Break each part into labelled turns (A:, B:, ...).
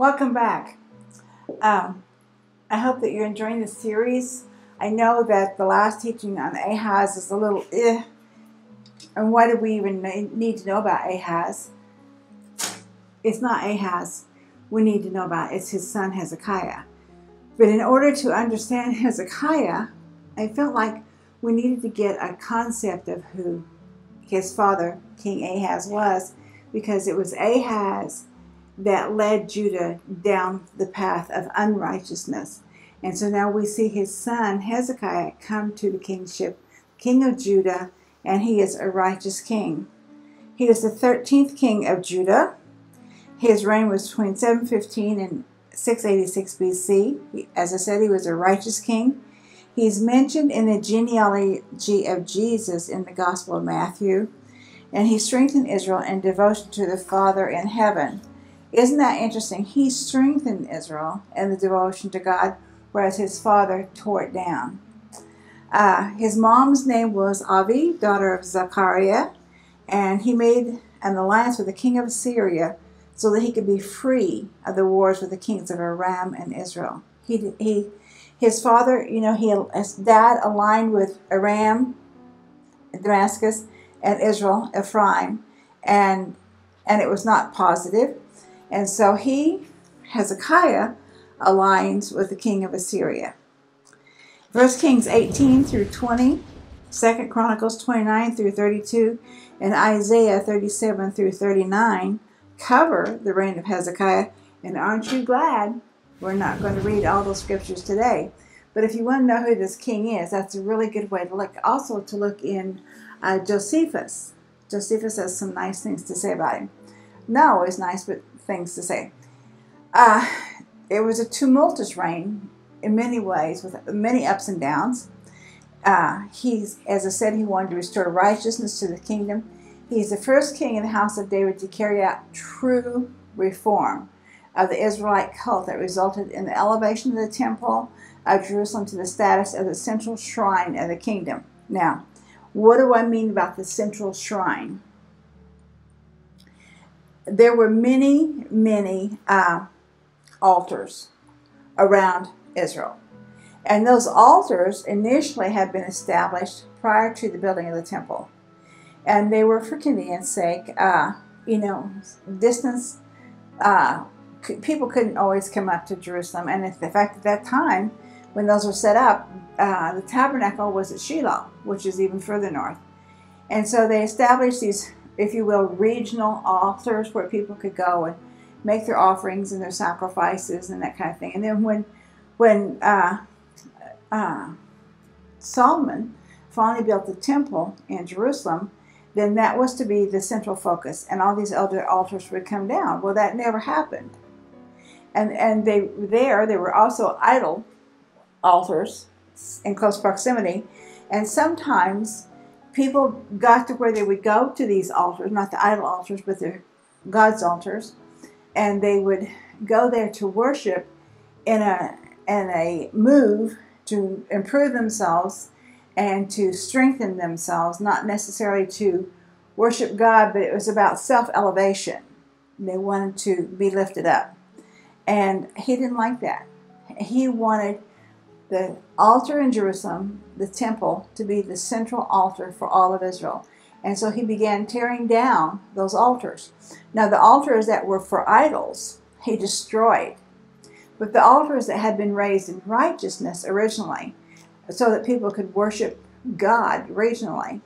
A: Welcome back. I hope that you're enjoying the series. I know that the last teaching on Ahaz is a little and why do we even need to know about Ahaz? It's not Ahaz we need to know about, it's his son Hezekiah. But in order to understand Hezekiah, I felt like we needed to get a concept of who his father, King Ahaz, was, because it was Ahaz that led Judah down the path of unrighteousness. And so now we see his son Hezekiah come to the kingship, king of Judah, and he is a righteous king. He is the 13th king of Judah. His reign was between 715 and 686 BC. As I said, he was a righteous king. He's mentioned in the genealogy of Jesus in the Gospel of Matthew, and he strengthened Israel in devotion to the Father in heaven. Isn't that interesting? He strengthened Israel in the devotion to God, whereas his father tore it down. His mom's name was Avi, daughter of Zechariah, and he made an alliance with the king of Assyria so that he could be free of the wars with the kings of Aram and Israel. His father, his dad aligned with Aram, Damascus, and Israel, Ephraim, and it was not positive. And so Hezekiah, aligns with the king of Assyria. 1 Kings 18 through 20, 2 Chronicles 29 through 32, and Isaiah 37 through 39 cover the reign of Hezekiah. And aren't you glad we're not going to read all those scriptures today? But if you want to know who this king is, that's a really good way to look. Also to look in Josephus. Josephus has some nice things to say about him. Not always nice, but things to say. It was a tumultuous reign in many ways, with many ups and downs. As I said, he wanted to restore righteousness to the kingdom. He's the first king in the house of David to carry out true reform of the Israelite cult that resulted in the elevation of the temple of Jerusalem to the status of the central shrine of the kingdom. Now, what do I mean about the central shrine? There were many, many altars around Israel. And those altars initially had been established prior to the building of the temple. And they were for convenience sake, distance. People couldn't always come up to Jerusalem. And in fact, at that time, when those were set up, the tabernacle was at Shiloh, which is even further north. And so they established these, if you will, regional altars where people could go and make their offerings and their sacrifices and that kind of thing. And then when Solomon finally built the temple in Jerusalem, then that was to be the central focus, and all these other altars would come down. Well, that never happened. And there were also idol altars in close proximity, and sometimes people got to where they would go to these altars, not the idol altars, but the God's altars, and they would go there to worship in a move to improve themselves and to strengthen themselves, not necessarily to worship God, but it was about self-elevation. They wanted to be lifted up. And he didn't like that. He wanted the altar in Jerusalem, the temple, to be the central altar for all of Israel. And so he began tearing down those altars. Now, the altars that were for idols, he destroyed. But the altars that had been raised in righteousness originally, so that people could worship God regionally,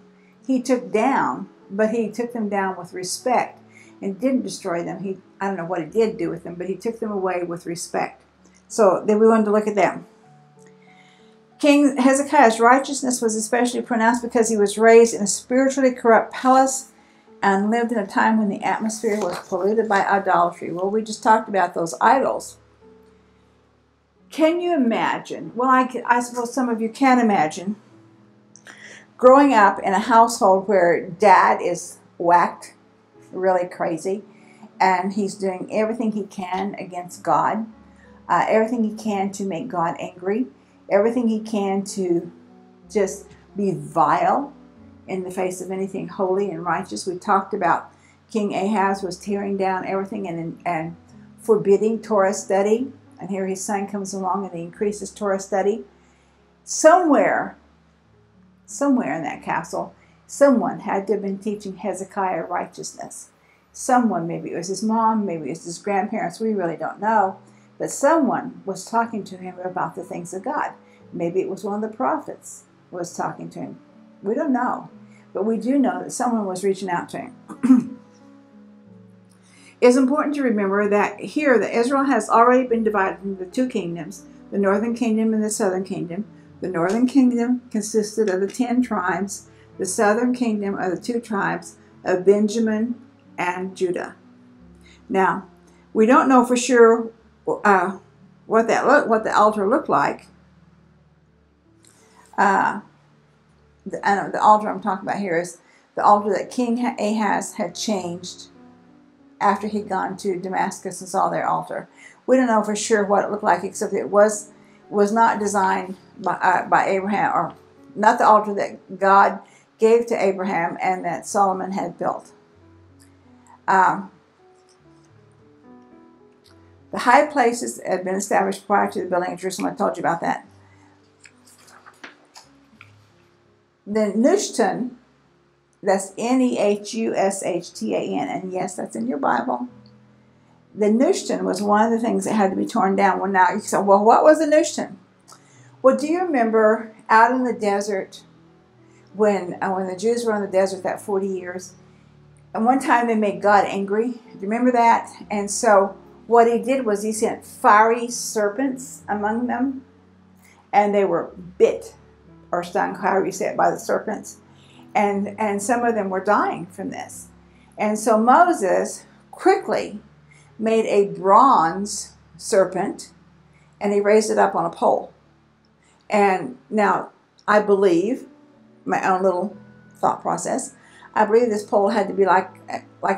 A: he took down, but he took them down with respect and didn't destroy them. I don't know what he did do with them, but he took them away with respect. So then we wanted to look at them. King Hezekiah's righteousness was especially pronounced because he was raised in a spiritually corrupt palace and lived in a time when the atmosphere was polluted by idolatry. Well, we just talked about those idols. Can you imagine? Well, I suppose some of you can imagine growing up in a household where dad is whacked, really crazy, and he's doing everything he can against God, everything he can to make God angry, everything he can to just be vile in the face of anything holy and righteous. We talked about King Ahaz was tearing down everything and forbidding Torah study. And here his son comes along and he increases Torah study. Somewhere in that castle, someone had to have been teaching Hezekiah righteousness. Someone, maybe it was his mom, maybe it was his grandparents, we really don't know. But someone was talking to him about the things of God. Maybe it was one of the prophets was talking to him. We don't know. But we do know that someone was reaching out to him. It's important to remember that here that Israel has already been divided into two kingdoms, the northern kingdom and the southern kingdom. The northern kingdom consisted of the 10 tribes. The southern kingdom are the 2 tribes of Benjamin and Judah. Now, we don't know for sure what the altar looked like. The altar I'm talking about here is the altar that King Ahaz had changed after he'd gone to Damascus and saw their altar. We don't know for sure what it looked like, except it was not designed by Abraham, or not the altar that God gave to Abraham and that Solomon had built. The high places had been established prior to the building of Jerusalem. I told you about that. The Nehushtan, that's Nehushtan, and yes, that's in your Bible. The Nehushtan was one of the things that had to be torn down. Well, now you say, well, what was the Nehushtan? Well, do you remember out in the desert when the Jews were in the desert that 40 years? And one time they made God angry. Do you remember that? And so what he did was he sent fiery serpents among them, and they were bit or stung, however you say it, by the serpents. And some of them were dying from this. And so Moses quickly made a bronze serpent, and he raised it up on a pole. And now, I believe, my own little thought process, I believe this pole had to be like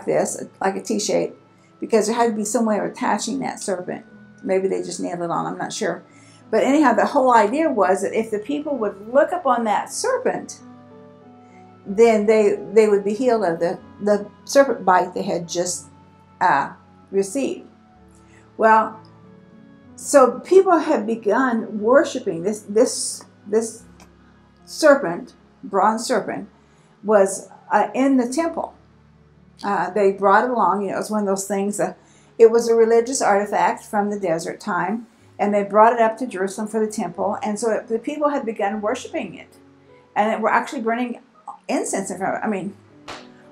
A: this, like a T-shape, because there had to be some way of attaching that serpent. Maybe they just nailed it on, I'm not sure. But anyhow, the whole idea was that if the people would look upon that serpent, then they would be healed of the serpent bite they had just received. Well, so people have begun worshiping this serpent, bronze serpent, was in the temple. They brought it along. It was one of those things. It was a religious artifact from the desert time, and they brought it up to Jerusalem for the temple. And so the people had begun worshiping it, and they were actually burning incense in front of it. I mean,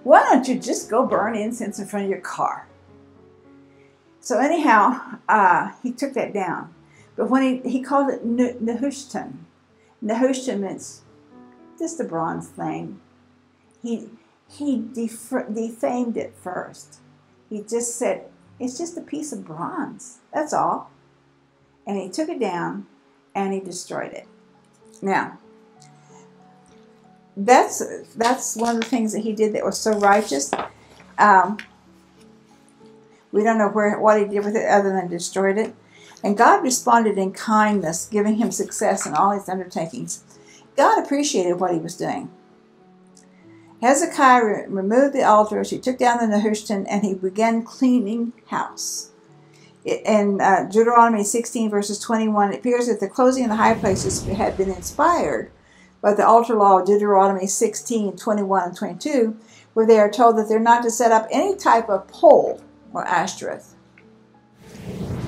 A: why don't you just go burn incense in front of your car? So anyhow, he took that down. But when he called it Nehushtan. Nehushtan means just a bronze thing. He defamed it first. He just said, it's just a piece of bronze. That's all. And he took it down and he destroyed it. Now, that's one of the things that he did that was so righteous. We don't know what he did with it other than destroyed it. And God responded in kindness, giving him success in all his undertakings. God appreciated what he was doing. Hezekiah removed the altars, he took down the Nehushtan, and he began cleaning house. In Deuteronomy 16, verses 21, it appears that the closing of the high places had been inspired by the altar law of Deuteronomy 16, 21, and 22, where they are told that they're not to set up any type of pole or ashtoreth.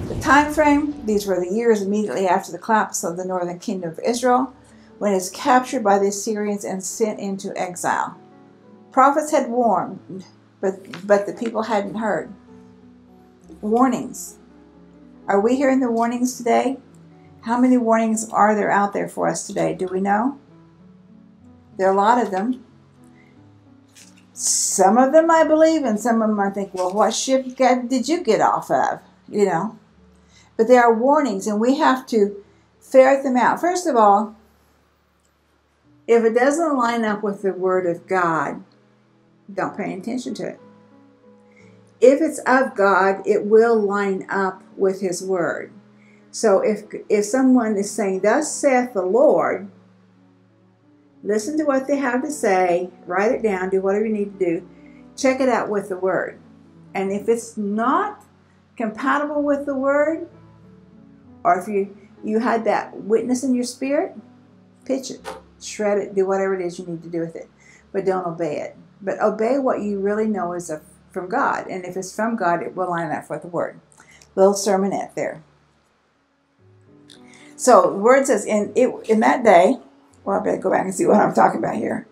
A: The time frame, these were the years immediately after the collapse of the northern kingdom of Israel, when it was captured by the Assyrians and sent into exile. Prophets had warned, but the people hadn't heard. Warnings. Are we hearing the warnings today? How many warnings are there out there for us today? Do we know? There are a lot of them. Some of them I believe, and some of them I think, well, what ship did you get off of? You know. But there are warnings, and we have to ferret them out. First of all, if it doesn't line up with the Word of God, don't pay attention to it. If it's of God, it will line up with His Word. So if someone is saying, thus saith the Lord, listen to what they have to say, write it down, do whatever you need to do, check it out with the Word. And if it's not compatible with the word, or if you had that witness in your spirit, pitch it, shred it, do whatever it is you need to do with it. But don't obey it. But obey what you really know is from God. And if it's from God, it will line up with the word. Little sermonette there. So the word says, in that day, well, I better go back and see what I'm talking about here.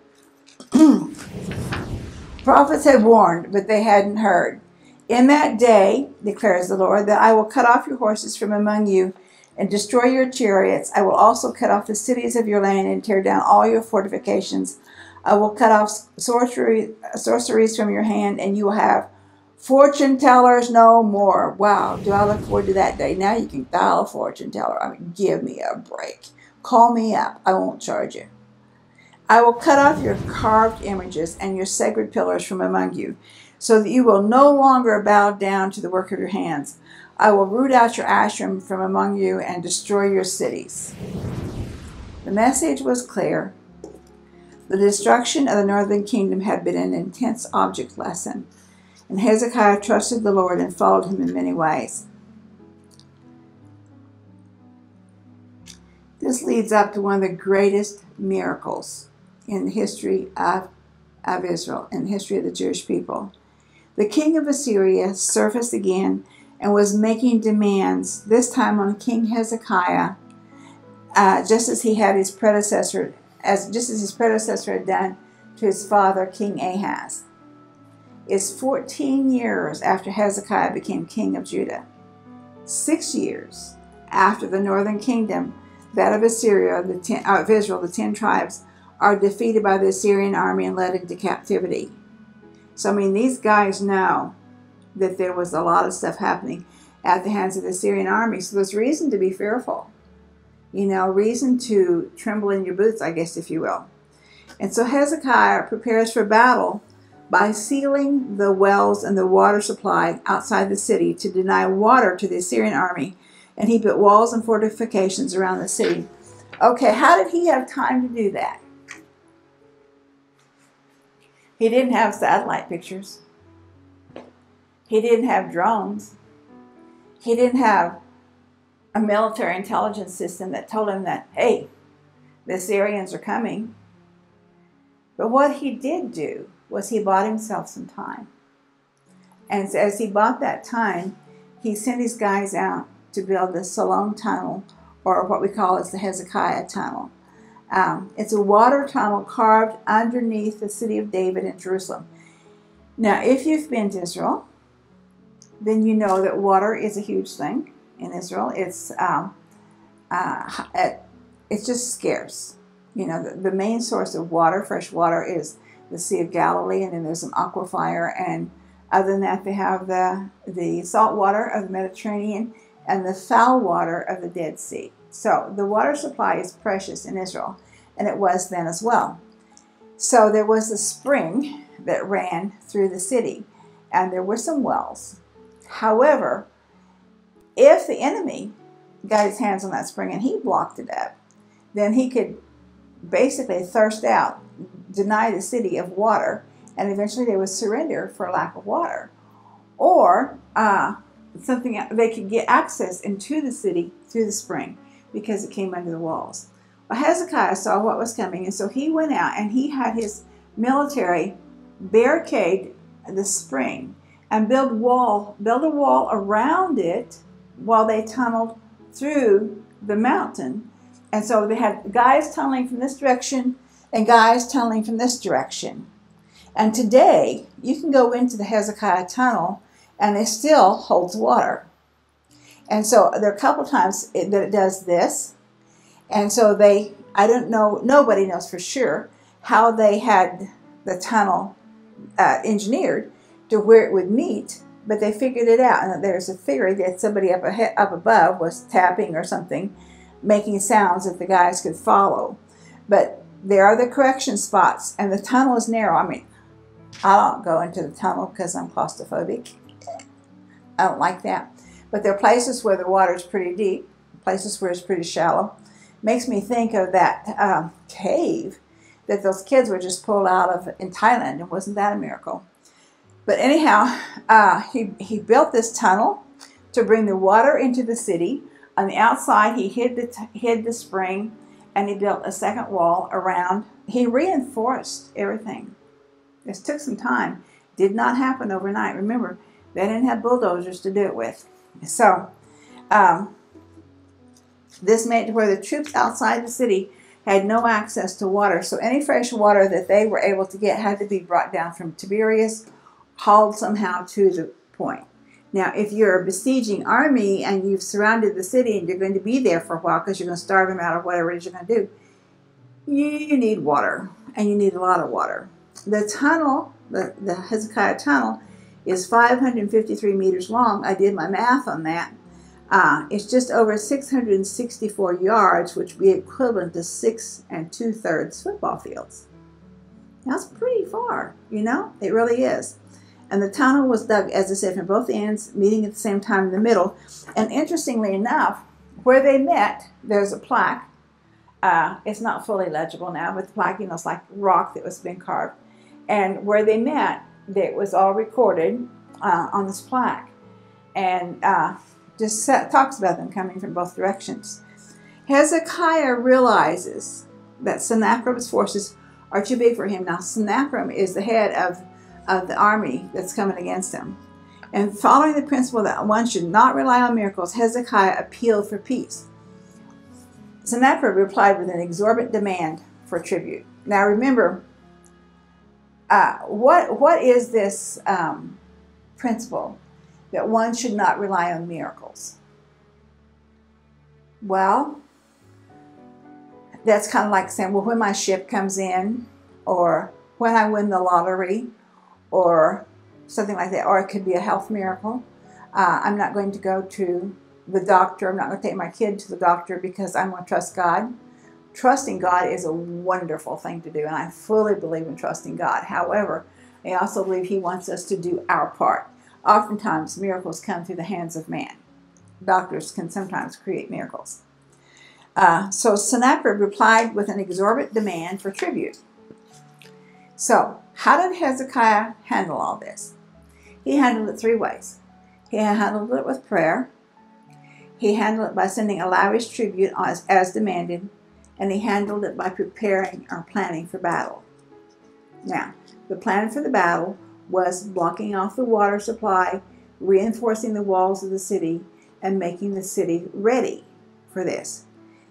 A: Prophets had warned, but they hadn't heard. In that day, declares the Lord, that I will cut off your horses from among you and destroy your chariots. I will also cut off the cities of your land and tear down all your fortifications. I will cut off sorceries from your hand, and you will have fortune tellers no more. Wow, do I look forward to that day. Now you can dial a fortune teller. I mean, give me a break. Call me up. I won't charge you. I will cut off your carved images and your sacred pillars from among you, so that you will no longer bow down to the work of your hands. I will root out your Ashram from among you and destroy your cities. The message was clear. The destruction of the northern kingdom had been an intense object lesson, and Hezekiah trusted the Lord and followed him in many ways. This leads up to one of the greatest miracles in the history of Israel, in the history of the Jewish people. The king of Assyria surfaced again and was making demands, this time on King Hezekiah, just as his predecessor had done to his father, King Ahaz. It's 14 years after Hezekiah became king of Judah. 6 years after the northern kingdom, that of Assyria, of Israel, the 10 tribes, are defeated by the Assyrian army and led into captivity. So, I mean, these guys know that there was a lot of stuff happening at the hands of the Assyrian army. So there's reason to be fearful. You know, reason to tremble in your boots, I guess, if you will. And so Hezekiah prepares for battle by sealing the wells and the water supply outside the city to deny water to the Assyrian army. And he built walls and fortifications around the city. Okay, how did he have time to do that? He didn't have satellite pictures. He didn't have drones. He didn't have a military intelligence system that told him that, hey, the Assyrians are coming. But what he did do was he bought himself some time. And as he bought that time, he sent his guys out to build the Salome Tunnel, or what we call as the Hezekiah Tunnel. It's a water tunnel carved underneath the city of David in Jerusalem. Now, if you've been to Israel, then you know that water is a huge thing in Israel. It's just scarce. You know, the main source of water, fresh water, is the Sea of Galilee, and then there's an aquifer, and other than that, they have the salt water of the Mediterranean and the foul water of the Dead Sea. So the water supply is precious in Israel, and it was then as well. So there was a spring that ran through the city, and there were some wells. However, if the enemy got his hands on that spring and he blocked it up, then he could basically thirst out, deny the city of water, and eventually they would surrender for lack of water. Or they could get access into the city through the spring because it came under the walls. Well, Hezekiah saw what was coming, and so he went out and he had his military barricade the spring and build a wall around it while they tunneled through the mountain. And so they had guys tunneling from this direction and guys tunneling from this direction. And today, you can go into the Hezekiah tunnel and it still holds water. And so there are a couple times that it does this. And so I don't know, nobody knows for sure how they had the tunnel engineered to where it would meet, but they figured it out. And there's a theory that somebody up above was tapping or something, making sounds that the guys could follow. But there are the correction spots, and the tunnel is narrow. I mean, I don't go into the tunnel because I'm claustrophobic. I don't like that. But there are places where the water is pretty deep, places where it's pretty shallow. Makes me think of that cave that those kids were just pulled out of in Thailand. And wasn't that a miracle? But anyhow, he built this tunnel to bring the water into the city. On the outside, he hid the spring, and he built a second wall around. He reinforced everything. This took some time. Did not happen overnight. Remember, they didn't have bulldozers to do it with. So this made it where the troops outside the city had no access to water. So any fresh water that they were able to get had to be brought down from Tiberias, hauled somehow to the point. Now, if you're a besieging army and you've surrounded the city and you're going to be there for a while because you're going to starve them out or whatever it is you're going to do, you need water, and you need a lot of water. The tunnel, the Hezekiah tunnel, is 553 meters long. I did my math on that. It's just over 664 yards, which would be equivalent to 6 2/3 football fields. That's pretty far, you know? It really is. And the tunnel was dug, as I said, from both ends, meeting at the same time in the middle. And interestingly enough, where they met, there's a plaque. It's not fully legible now, but the plaque, you know, it's like rock that was being carved. And where they met, it was all recorded on this plaque. And just talks about them coming from both directions. Hezekiah realizes that Sennacherib's forces are too big for him. Now, Sennacherib is the head of the army that's coming against him. And following the principle that one should not rely on miracles, Hezekiah appealed for peace. Sennacherib replied with an exorbitant demand for tribute. Now remember, what is this principle that one should not rely on miracles? Well, that's kind of like saying, well, when my ship comes in, or when I win the lottery, or something like that, or it could be a health miracle. I'm not going to go to the doctor. I'm not going to take my kid to the doctor because I'm going to trust God. Trusting God is a wonderful thing to do, and I fully believe in trusting God. However, I also believe He wants us to do our part. Oftentimes, miracles come through the hands of man. Doctors can sometimes create miracles. So Sennacherib replied with an exorbitant demand for tribute. So, how did Hezekiah handle all this? He handled it 3 ways. He handled it with prayer. He handled it by sending a lavish tribute as demanded. And he handled it by preparing or planning for battle. Now, the plan for the battle was blocking off the water supply, reinforcing the walls of the city, and making the city ready for this.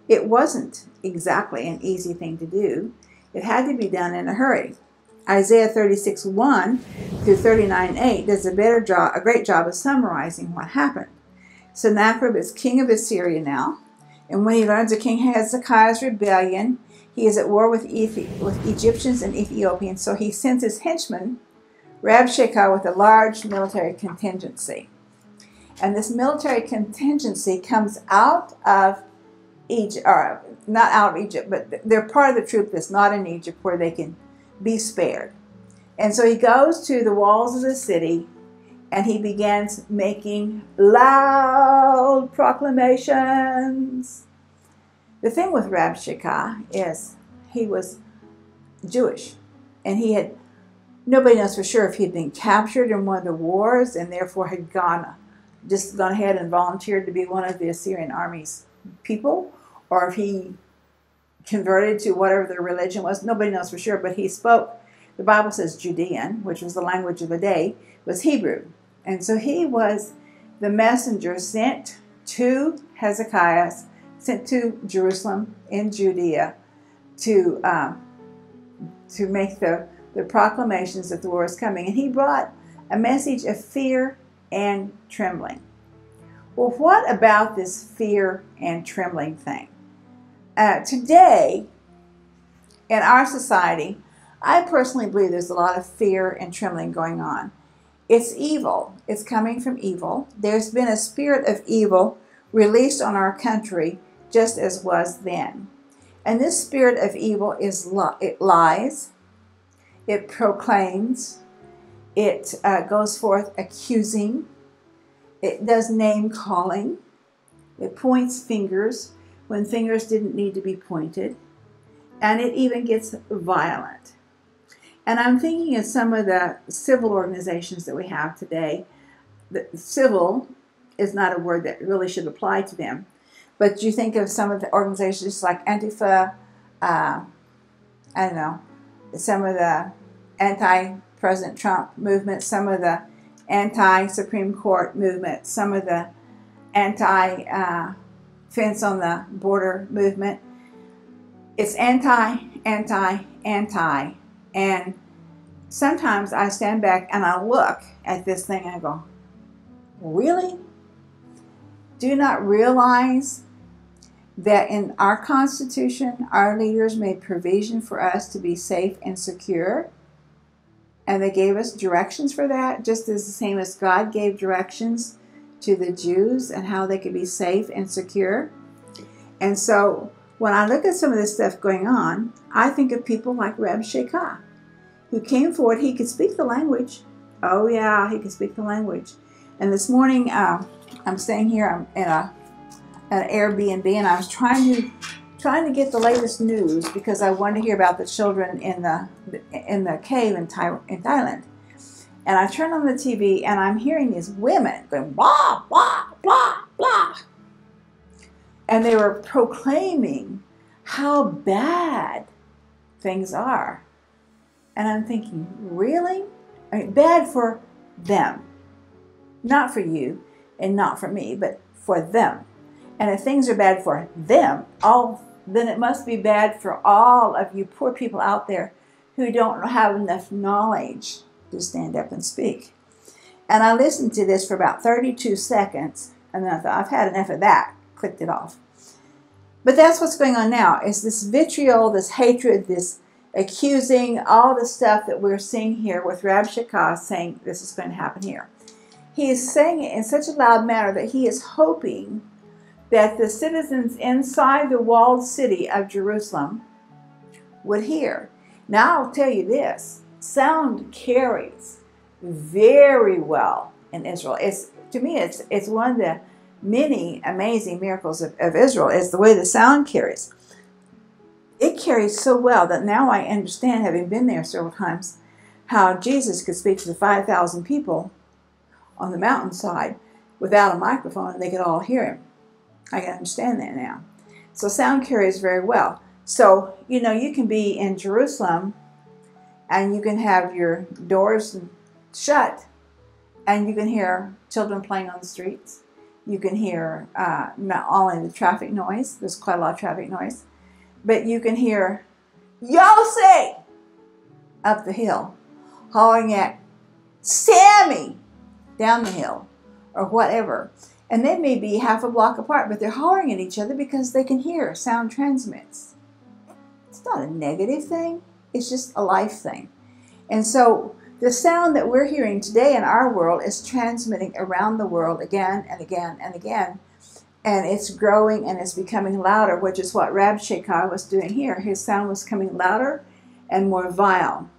A: It wasn't exactly an easy thing to do. It had to be done in a hurry. Isaiah 36:1 through 39:8 does a great job of summarizing what happened. Sennacherib is king of Assyria now, and when he learns of King Hezekiah's rebellion, he is at war with Egyptians and Ethiopians, so he sends his henchman, Rabshakeh, with a large military contingency. And this military contingency comes out of Egypt, or not out of Egypt, but they're part of the troop that's not in Egypt where they can be spared. And so he goes to the walls of the city and he begins making loud proclamations. The thing with Rabshakeh is he was Jewish, and nobody knows for sure if he had been captured in one of the wars and therefore had gone ahead and volunteered to be one of the Assyrian army's people, or if he converted to whatever their religion was. Nobody knows for sure, but he spoke, the Bible says Judean, which was the language of the day, was Hebrew. And so he was the messenger sent to Hezekiah, sent to Jerusalem in Judea to make the proclamations that the war is coming. And he brought a message of fear and trembling. Well, what about this fear and trembling thing? Today, in our society, I personally believe there's a lot of fear and trembling going on. It's evil. It's coming from evil. There's been a spirit of evil released on our country just as was then. And this spirit of evil it lies, it proclaims, it goes forth accusing, it does name calling, it points fingers when fingers didn't need to be pointed, and it even gets violent. And I'm thinking of some of the civil organizations that we have today. The civil is not a word that really should apply to them. But you think of some of the organizations like Antifa, I don't know, some of the anti-President Trump movement, some of the anti-Supreme Court movement, some of the anti-fence on the border movement. It's anti, anti, anti. And sometimes I stand back and I look at this thing and I go, really? Do you not realize that in our Constitution, our leaders made provision for us to be safe and secure? And they gave us directions for that, just as the same as God gave directions to the Jews and how they could be safe and secure. And so when I look at some of this stuff going on, I think of people like Reb Sheikah, who came forward. He could speak the language. Oh yeah, he could speak the language. And this morning, I'm staying here. I'm in an Airbnb, and I was trying to get the latest news because I wanted to hear about the children in the cave in Thailand. And I turned on the TV, and I'm hearing these women going blah blah blah blah, and they were proclaiming how bad things are. And I'm thinking, really? I mean, bad for them, not for you, and not for me, but for them. And if things are bad for them, then it must be bad for all of you poor people out there who don't have enough knowledge to stand up and speak. And I listened to this for about 32 seconds, and then I thought, I've had enough of that. Clicked it off. But that's what's going on now, is this vitriol, this hatred, this accusing, all the stuff that we're seeing here with Reb Sheikah saying this is going to happen here. He is saying it in such a loud manner that he is hoping that the citizens inside the walled city of Jerusalem would hear. Now I'll tell you this, sound carries very well in Israel. To me, it's one of the many amazing miracles of Israel, is the way the sound carries. It carries so well that now I understand, having been there several times, how Jesus could speak to the 5,000 people on the mountainside without a microphone, and they could all hear him. I can understand that now. So sound carries very well. So, you know, you can be in Jerusalem and you can have your doors shut and you can hear children playing on the streets. You can hear not only the traffic noise, there's quite a lot of traffic noise, but you can hear Yossi up the hill hollering at Sammy down the hill or whatever. And they may be half a block apart, but they're hollering at each other because they can hear. Sound transmits. It's not a negative thing. It's just a life thing. And so the sound that we're hearing today in our world is transmitting around the world again and again and again. And it's growing and it's becoming louder, which is what Reb Sheikah was doing here. His sound was coming louder and more vile.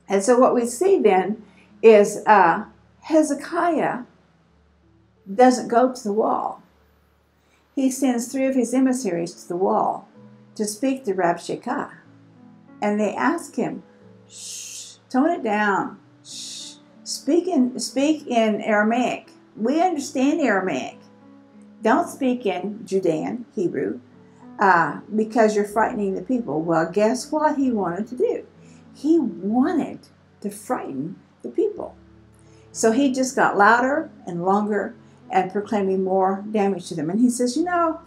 A: And so what we see then is Hezekiah doesn't go to the wall. He sends 3 of his emissaries to the wall to speak to Reb Sheikah. And they ask him, shh, tone it down. Shh, speak in Aramaic. We understand Aramaic. Don't speak in Judean, Hebrew, because you're frightening the people. Well, guess what he wanted to do? He wanted to frighten the people. So he just got louder and longer and proclaiming more damage to them. And he says, you know,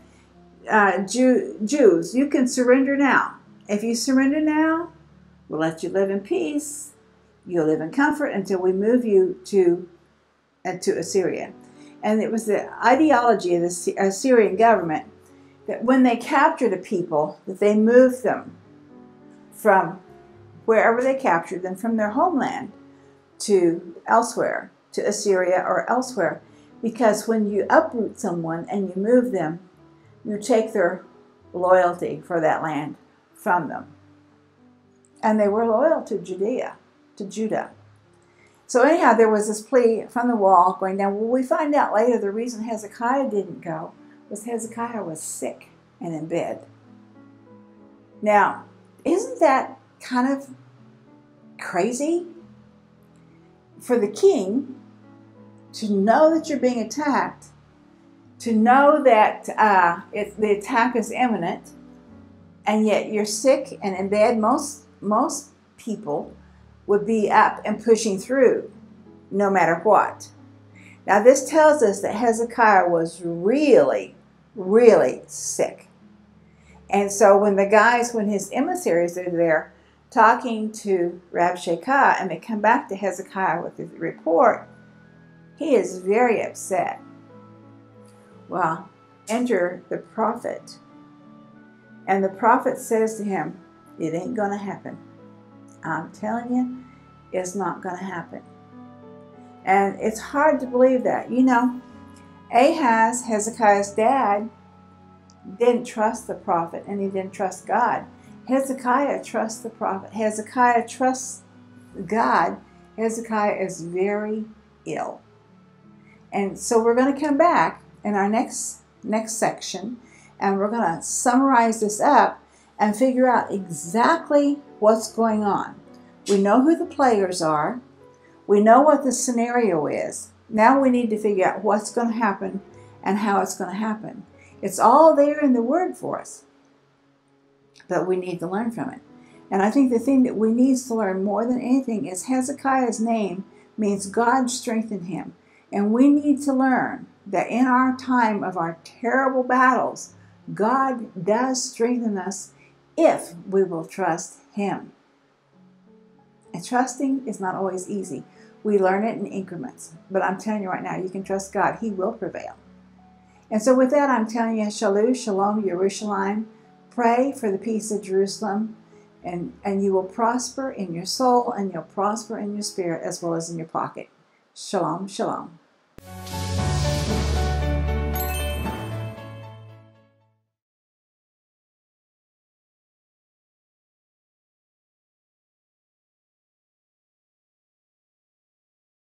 A: Jews, you can surrender now. If you surrender now, we'll let you live in peace. You'll live in comfort until we move you to Assyria. And it was the ideology of the Assyrian government that when they captured a people, that they moved them from wherever they captured them, from their homeland to elsewhere, to Assyria or elsewhere. Because when you uproot someone and you move them, you take their loyalty for that land from them. And they were loyal to Judah. So anyhow, there was this plea from the wall going down. Well, we find out later the reason Hezekiah didn't go was Hezekiah was sick and in bed. Now, isn't that kind of crazy for the king to know that you're being attacked, to know that the attack is imminent, and yet you're sick and in bed. Most people would be up and pushing through no matter what. Now this tells us that Hezekiah was really, really sick. And so when his emissaries are there talking to Rabshakeh and they come back to Hezekiah with the report, he is very upset. Well, enter the prophet. And the prophet says to him, it ain't going to happen. I'm telling you, it's not going to happen. And it's hard to believe that. You know, Ahaz, Hezekiah's dad, didn't trust the prophet and he didn't trust God. Hezekiah trusts the prophet. Hezekiah trusts God. Hezekiah is very ill. And so we're going to come back in our next section, and we're going to summarize this up and figure out exactly what's going on. We know who the players are. We know what the scenario is. Now we need to figure out what's going to happen and how it's going to happen. It's all there in the Word for us, but we need to learn from it. And I think the thing that we need to learn more than anything is Hezekiah's name means God strengthened him. And we need to learn that in our time of our terrible battles, God does strengthen us if we will trust Him. And trusting is not always easy. We learn it in increments. But I'm telling you right now, you can trust God. He will prevail. And so with that, I'm telling you, Shalom, Shalom, Yerushalayim. Pray for the peace of Jerusalem. And you will prosper in your soul, and you'll prosper in your spirit as well as in your pocket. Shalom, Shalom.